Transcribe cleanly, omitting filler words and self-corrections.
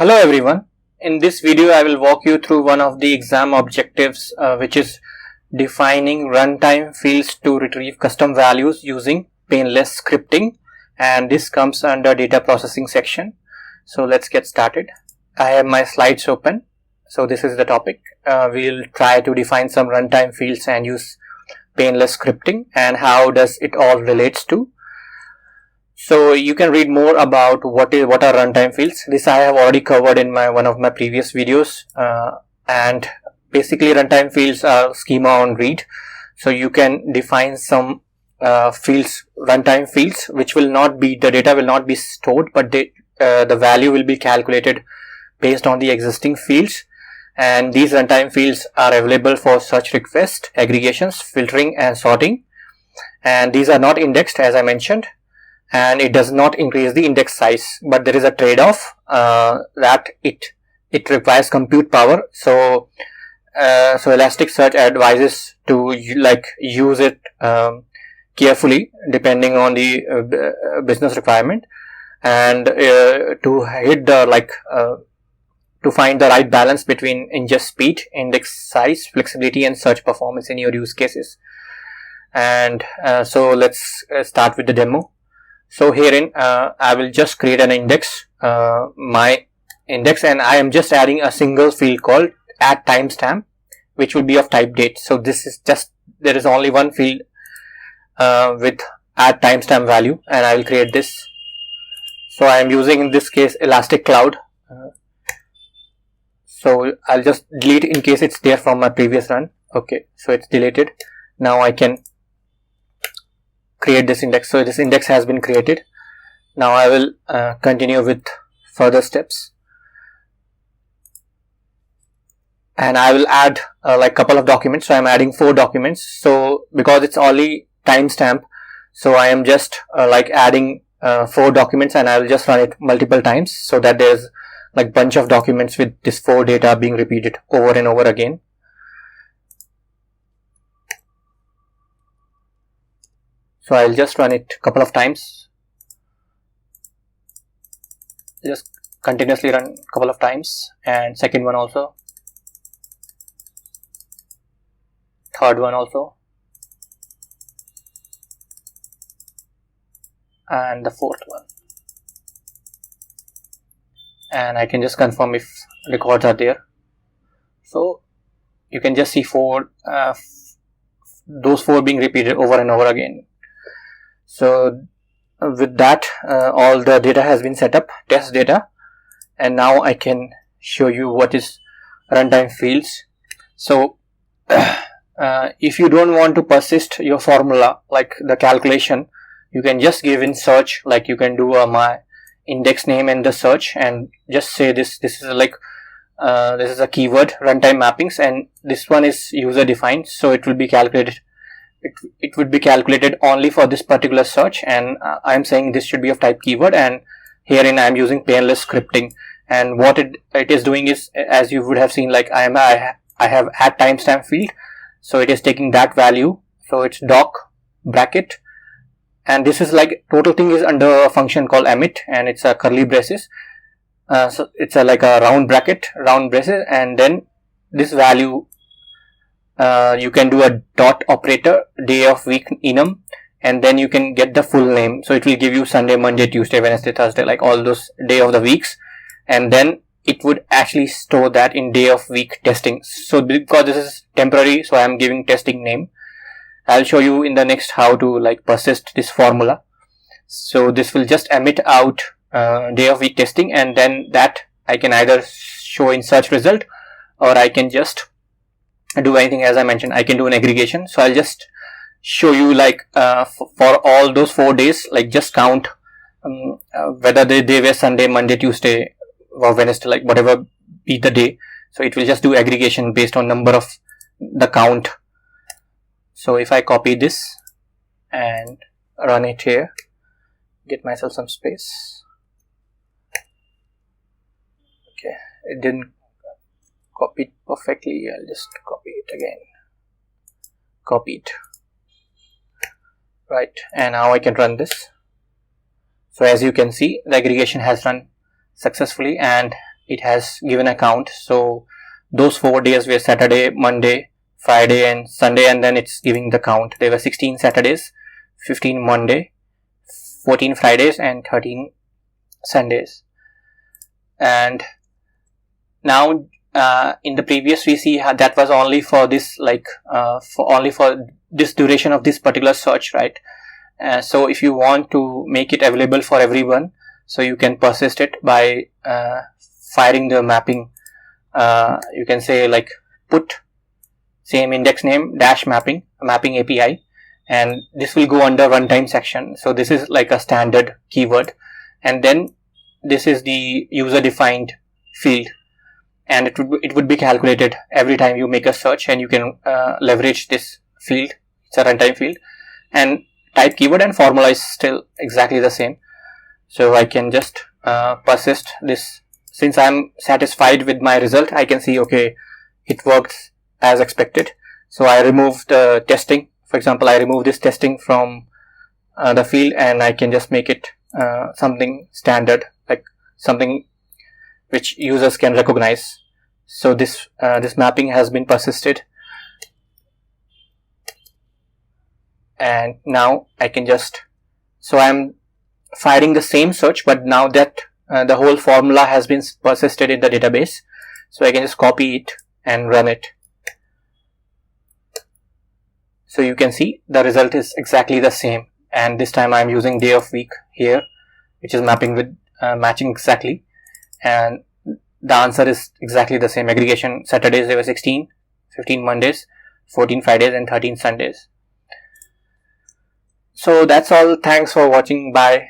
Hello everyone. In this video I will walk you through one of the exam objectives which is defining runtime fields to retrieve custom values using painless scripting, and this comes under data processing section. So let's get started. I have my slides open. So this is the topic. We'll try to define some runtime fields and use painless scripting and how does it all relates to. So you can read more about what are runtime fields. This I have already covered in one of my previous videos, and basically runtime fields are schema on read. So you can define some fields, runtime fields, which will not be, the data will not be stored, but the value will be calculated based on the existing fields. And these runtime fields are available for search request, aggregations, filtering and sorting. And these are not indexed, as I mentioned, and it does not increase the index size, but there is a trade-off that it requires compute power. So Elasticsearch advises to use it carefully depending on the business requirement, and to hit the to find the right balance between ingest speed, index size, flexibility and search performance in your use cases. And so let's start with the demo. So herein I will just create an index, my index, and I am just adding a single field called add timestamp, which will be of type date. So this is just, there is only one field with add timestamp value, and I will create this. So I am using in this case Elastic Cloud. So I'll just delete in case it's there from my previous run. Okay, so it's deleted. Now I can create this index. So this index has been created. Now I will continue with further steps, and I will add couple of documents. So I'm adding 4 documents. So because it's only timestamp, so I am just adding 4 documents, and I will just run it multiple times so that there's bunch of documents with this 4 data being repeated over and over again. So I'll just run it a couple of times, just continuously run a couple of times, and second one also, third one also, and the fourth one. And I can just confirm if records are there. So you can just see those 4 being repeated over and over again. So with that, all the data has been set up, test data, and now I can show you what is runtime fields. So if you don't want to persist your formula, like the calculation, you can just give in search, you can do my index name in the search and just say this is this is a keyword, runtime mappings, and this one is user defined, so it will be calculated. It would be calculated only for this particular search, and I am saying this should be of type keyword, and herein I am using painless scripting. And what it is doing is, as you would have seen, I have add timestamp field, so it is taking that value. So it's doc bracket, and this is total thing is under a function called emit, and it's a curly braces. So it's a round bracket, round braces, and then this value. You can do a dot operator, day of week enum, and then you can get the full name. So it will give you Sunday, Monday, Tuesday, Wednesday, Thursday, all those day of the weeks, and then it would actually store that in day of week testing. So because this is temporary, so I am giving testing name. I'll show you in the next how to persist this formula. So this will just emit out day of week testing, and then that I can either show in search result, or I can just do anything. As I mentioned, I can do an aggregation. So I'll just show you for all those 4 days, just count whether they were Sunday, Monday, Tuesday or Wednesday, whatever be the day. So it will just do aggregation based on number of the count. So if I copy this and run it here, get myself some space. Okay, it didn't copy it perfectly. I'll just copy it again. Copy it. Right, and now I can run this. So as you can see, the aggregation has run successfully, and it has given a count. So those 4 days were Saturday, Monday, Friday and Sunday, and then it's giving the count. There were 16 Saturdays, 15 Monday, 14 Fridays and 13 Sundays. And now in the previous we see that was only for this, like for this duration of this particular search, right? So if you want to make it available for everyone, so you can persist it by firing the mapping. You can say like put same index name dash mapping API, and this will go under runtime section. So this is like a standard keyword, and then this is the user defined field, and it would be calculated every time you make a search, and you can leverage this field. It's a runtime field, and type keyword and formula is still exactly the same. So I can just persist this. Since I'm satisfied with my result, I can see, okay, it works as expected. So I remove the testing. For example, I remove this testing from the field, and I can just make it something standard, like something which users can recognize. So this mapping has been persisted, and now I can just, so I'm firing the same search, but now that the whole formula has been persisted in the database, so I can just copy it and run it. So you can see the result is exactly the same, and this time I'm using day of week here, which is mapping with matching exactly, and the answer is exactly the same. Aggregation Saturdays there were 16, 15 Mondays, 14 Fridays and 13 Sundays. So that's all. Thanks for watching. Bye.